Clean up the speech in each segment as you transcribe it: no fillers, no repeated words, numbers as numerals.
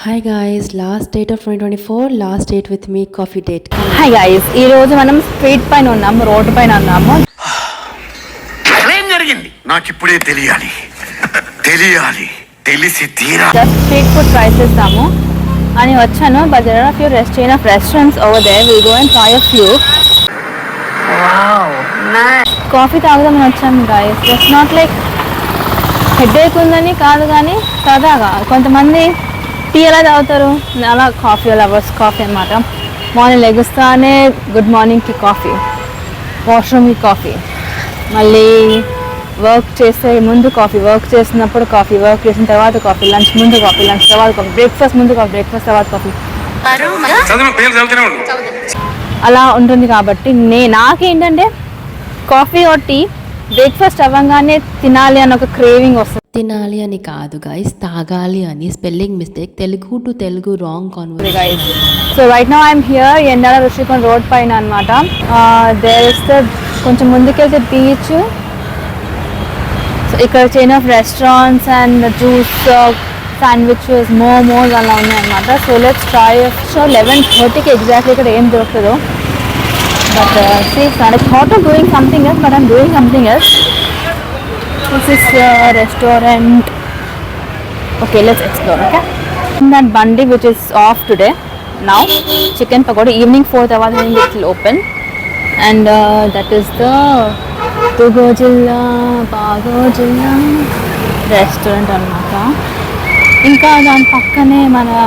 Hi guys, last date of 2024, last date with me coffee date. Hi guys, ఈ రోజు మనం street పైన ఉన్నాము, రోడ్డు పైన ఉన్నాము. ఏం జరిగింది నాకు ఇప్పుడే తెలియాలి తెలిసి తీరా. జస్ట్ స్ట్రీట్ ఫుడ్ ట్రై చేస్తాము అని వచ్చాను. But there are few chain of restaurants over there. We'll go and try a few. Coffee తాగుదామని వచ్చాము guys. Just not like headache ఉందని కాదు, కానీ సరదాగా. కొంతమంది టీ ఎలా తాగుతారు, అలా కాఫీ లవర్స్ కాఫీ అనమాట. మార్నింగ్ లెగుస్తానే గుడ్ మార్నింగ్కి కాఫీ, వాష్రూమ్కి కాఫీ, మళ్ళీ వర్క్ చేసే ముందు కాఫీ, వర్క్ చేసినప్పుడు కాఫీ, వర్క్ చేసిన తర్వాత కాఫీ, లంచ్ ముందు కాఫీ, లంచ్ తర్వాత కాఫీ, బ్రేక్ఫాస్ట్ ముందు కాఫీ, బ్రేక్ఫాస్ట్ తర్వాత కాఫీ, అలా ఉంటుంది. కాబట్టి నాకేంటంటే కాఫీ ఆర్ టీ బ్రేక్ఫాస్ట్ అవ్వగానే తినాలి అని ఒక క్రేవింగ్ వస్తుంది. తినాలి అని కాదు గాయస్, తాగాలి అని. Spelling mistake, Telugu to Telugu wrong conversation. So right now I'm here Endada Rushikonda road పైన అనమాట. దేర్ ఇస్ ద కొంచెం ముందుకెళ్తే బీచ్. సో ఇక్కడ chain of restaurants and juice, sandwiches, momos అలా ఉన్నాయి అనమాట. So let's try. సో 11:30కి ఎగ్జాక్ట్లీ ఇక్కడ ఏం దొరుకుతుందో. But I thought of doing something else, but I'm doing something else. This is a restaurant. Okay, let's explore. Okay, that bandi which is off today now, chicken pakoda. Evening 4th hour it will open, and that is the Tugojilla Bagojilla restaurant annamata. Inka dan pakkane mana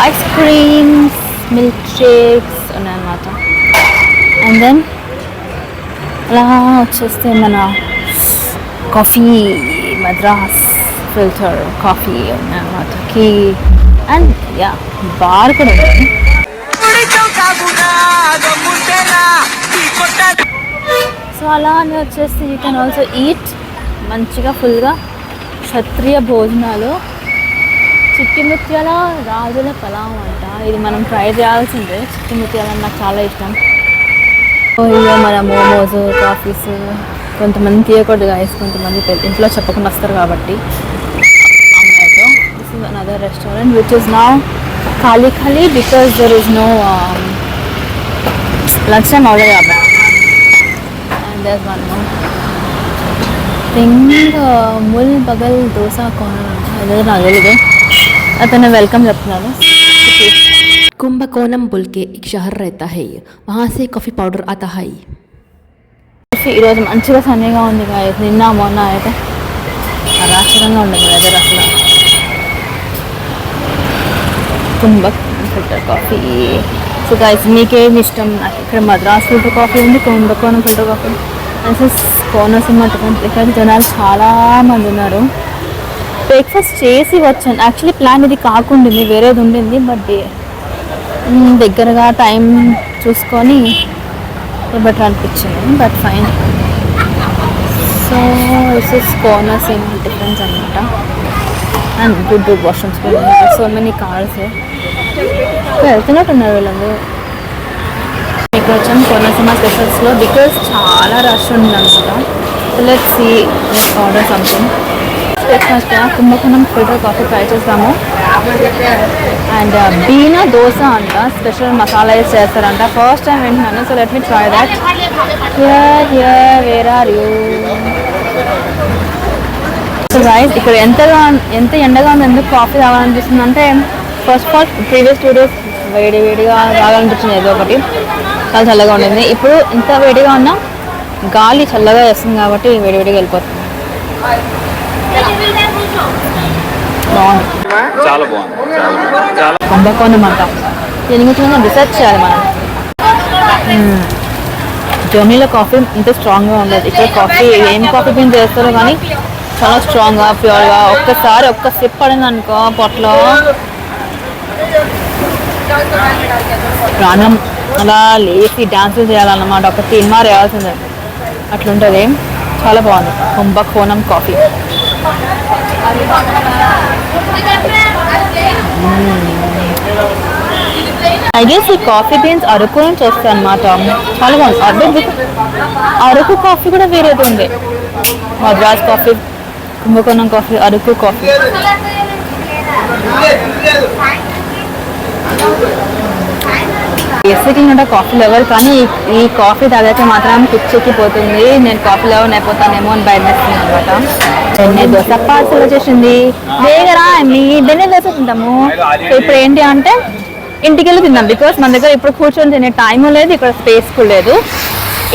ice creams, milkshakes annamata. And then అలా వచ్చేస్తే మన coffee, Madras filter coffee అన్నమాట. Key and yeah bar కూడా ఉంది. So అలా అని వచ్చేసి you can also eat మంచిగా ఫుల్గా. క్షత్రియ భోజనాలు, చిట్టి ముత్యాల రాజుల పలావ్ అంట. ఇది మనం ట్రై చేయాల్సిందే. చిట్టి ముత్యాలు నాకు చాలా ఇష్టం. ఇక మన మోమోస్, కాఫీస్ కొంతమంది తీయకూడదు గాయస్, కొంతమంది ఇంట్లో చెప్పకుండా వస్తారు కాబట్టి. అమ్మాయితో this is another restaurant which is now ఖాళీ because there is no lunch time అవ్వలేదు కాబట్టి. And there one more thing, Mulbagal dosa corner అదే నాకు తెలియదు. అతను వెల్కమ్ చెప్తున్నాను. कुंभकोणम बोल के एक शहर रहता है, वहाँ से कॉफ़ी पाउडर आता है. ఈరోజు మంచిగా సన్నీగా ఉంది గాయస్. నిన్న మొన్న అయితే అరాచకంగా ఉండదు వెదర్ అసలు. కుంభకోణం ఫిల్టర్ కాఫీ. సో గాయస్ మీకేమి ఇష్టం? నాకు ఇక్కడ మద్రాస్ ఫిల్టర్ కాఫీ ఉంది, కుంభకోణం ఫిల్టర్ కాఫీ. అండ్ కోనసీమ ఇక్కడ జనాలు చాలా మంది ఉన్నారు. బ్రేక్ఫాస్ట్ చేసి వచ్చాను. యాక్చువల్లీ ప్లాన్ ఇది కాకుండా వేరేది ఉండింది, బట్ దగ్గరగా టైం చూసుకొని బెటర్ అనిపించింది. But fine. So this is Konaseema difference అనమాట. అండ్ గుడ్ వాష్రూమ్స్ కూడా. సో మెనీ కార్స్ వెళ్తున్నట్టున్నారు వీళ్ళందరూ. ఇక్కడ వచ్చాము కోనసీమ స్పెషల్స్లో బికాస్ చాలా రష్ ఉంది అనమాట. So let's see, let's order something. Breakfast Kumbakonam filter coffee try చేస్తాము. అండ్ బీనా దోశ అంట, స్పెషల్ మసాలా వేసి చేస్తారంట. ఫస్ట్ టైం వింటున్నాను. So let me try that. Where are you? So guys ఇక్కడ ఎంత ఎండగా ఉంది, ఎందుకు కాఫీ తాగాలనిపిస్తుంది అంటే, first of all previous 2 days వేడిగా తాగాలనిపించింది ఏదో ఒకటి. చాలా చల్లగా ఉండింది. ఇప్పుడు ఇంత వేడిగా ఉన్నా గాలి చల్లగా వేస్తుంది కాబట్టి వేడిగా వెళ్ళిపోతుంది. బాగుంది, చాలా బాగుంది. కుంభకోణం అంట. దీని గురించి రీసెర్చ్ చేయాలి మనం. జర్మనీలో కాఫీ ఇంత స్ట్రాంగ్గా ఉండదు. ఇక్కడ కాఫీ ఏం కాఫీ బీన్ చేస్తారో కానీ చాలా స్ట్రాంగ్గా, ప్యూర్గా. ఒక్క సిప్ పడింది అనుకో పొట్లో ప్రాణం అలా లేచి డ్యాన్సులు చేయాలన్నమాట. ఒక సినిమా వేయాల్సిందే, అట్లుంటుంది. చాలా బాగుంది కుంభకోణం కాఫీ. ఐ గెస్ ఈ కాఫీ బీన్స్ అరకు నుంచి వస్తాయి అన్నమాట. చాలా బాగుంది. అరకు కాఫీ కూడా వేరేది ఉంది. మద్రాస్ కాఫీ, కుంభకోణం కాఫీ, అరకు కాఫీ. బేసిక్లీ అంటే కాఫీ లవర్, కానీ ఈ కాఫీ తాగితే మాత్రం పిచ్చెక్కిపోతుంది. నేను కాఫీ లవర్ అయిపోతానేమో అని భయం వేస్తుంది అనమాట. బెన్నె దోశ పార్సల్ వచ్చేసింది. వేగరా మీ బెన్నె దోశ తింటాము. సో ఇప్పుడు ఏంటి అంటే ఇంటికి వెళ్ళి తిందాం, బికాస్ మన దగ్గర ఇప్పుడు కూర్చొని తినే టైం లేదు, ఇక్కడ స్పేస్ కూడా లేదు.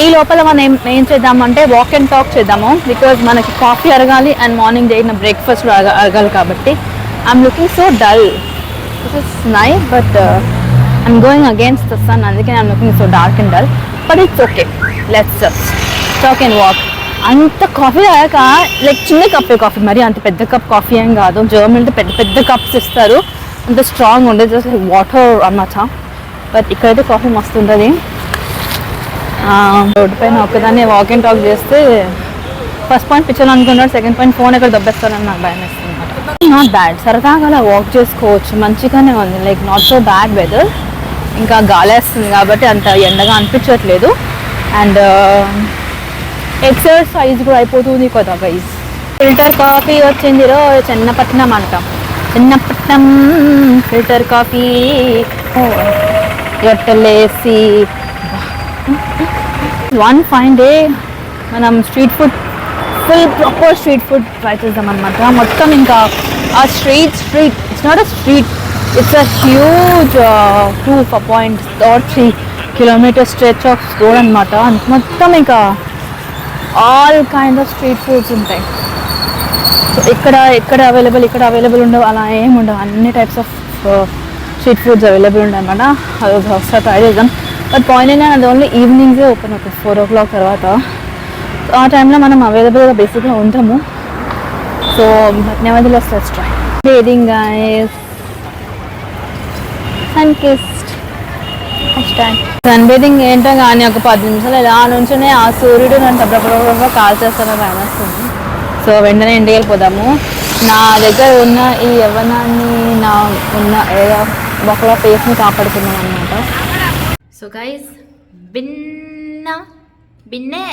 ఈ లోపల మనం ఏం చేద్దామంటే వాక్ అండ్ టాక్ చేద్దాము, బికాజ్ మనకి కాఫీ అరగాలి అండ్ మార్నింగ్ చేసిన బ్రేక్ఫాస్ట్ అరగాలి. కాబట్టి I'm looking so dull. This is nice but I'm going against the sun, అందుకే I'm looking so dark and dull, but it's okay. Let's just talk and walk. అంత coffee తాగాక like చిన్న కప్పే coffee, మరి అంత పెద్ద cup coffee ఏం కాదు. జర్మనీలో పెద్ద పెద్ద కప్స్ ఇస్తారు, అంత స్ట్రాంగ్ ఉండదు, జస్ట్ వాటర్ అన్నమాట. బట్ ఇక్కడైతే కాఫీ మస్తు ఉంటుంది. రోడ్డు పైన ఒక్కదాన్ని వాక్ అండ్ టాక్ చేస్తే ఫస్ట్ పాయింట్ పిక్చర్ అనుకున్నాడు, సెకండ్ పాయింట్ ఫోన్ ఎక్కడ దొబ్బేస్తానని నాకు భయం వేస్తుంది అనమాట. నాట్ బ్యాడ్, సరదాగా అలా వాక్ చేసుకోవచ్చు, మంచిగానే ఉంది. Like not so bad weather, ఇంకా గాలేస్తుంది కాబట్టి అంత ఎండగా అనిపించట్లేదు. అండ్ ఎక్సర్సైజ్ కూడా అయిపోతుంది కదా గైస్. ఫిల్టర్ కాఫీ వచ్చింది రో, చిన్నపట్నం అంటాం, చిన్నపట్నం ఫిల్టర్ కాఫీ. గట్టలేసి వన్ ఫైన్ డే మనం street food, full proper street food try చేద్దాం అనమాట. మొత్తం ఇంకా ఆ street it's not a street, it's a huge 2.3 kilometer stretch of road అనమాట. మొత్తం ఇంకా all kind of street foods ఉంటాయి. సో ఇక్కడ అవైలబుల్ ఉండవు, అలా ఏమి ఉండవు, అన్ని types of street foods available ఉంటాయి అనమాట. అది ఒకసారి ట్రై చేద్దాం. బట్ పాయింట్ ఏంటంటే అది ఓన్లీ ఈవినింగ్సే ఓపెన్ అవుతుంది, 4 o'clock తర్వాత. సో ఆ టైంలో మనం అవైలబుల్గా బేసిక్గా ఉంటాము. So but nevertheless let's try. Bathing guys, sun kissed sun bathing ఏంటో కానీ ఒక 10 నిమిషాలు ఇలా నుంచునే ఆ సూర్యుడు నన్ను టబ్బ కాల్ చేస్తానని అనిపిస్తుంది. సో వెంటనే ఇంటికి వెళ్ళిపోదాము. నా దగ్గర ఉన్న ఈ యవ్వనాన్ని, నా ఉన్న ఏదో ఒకళ్ళ ఫేస్ని కాపాడుకున్నాను అనమాట. సో గైస్, బిన్నె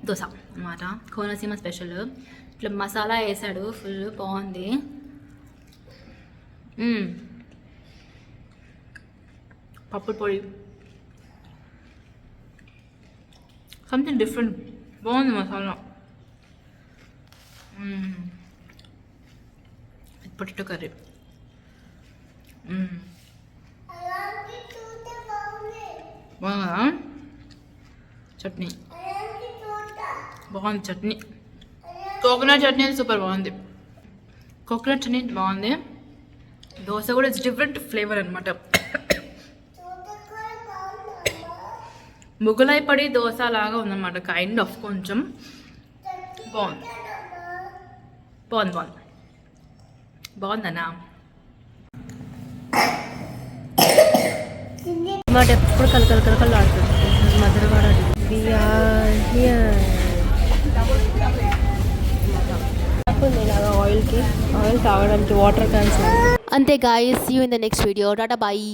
దోశ అన్నమాట, కోనసీమ స్పెషల్. ఇట్లా మసాలా వేసాడు, ఫుల్ బాగుంది. పప్పుల పొడి, సంథింగ్ డిఫరెంట్, బాగుంది మసాలా. పొటాటో కర్రీ, బాగుందా? చట్నీ బాగుంది, చట్నీ కోకోనట్ చట్నీ అది సూపర్ బాగుంది. కోకోనట్ చట్నీ బాగుంది. దోశ కూడా ఇట్స్ డిఫరెంట్ ఫ్లేవర్ అనమాట. ముగలై పడి దోశ లాగా ఉందన్నమాట, కైండ్ ఆఫ్, కొంచెం బాగుందన్నా. మాట ఎప్పుడు కలకలు ఆడుతుంది మధురవాడ. ఆయిల్ తాగడానికి వాటర్ క్యాన్స్. అంతే guys, see you in the next video. Tata bye.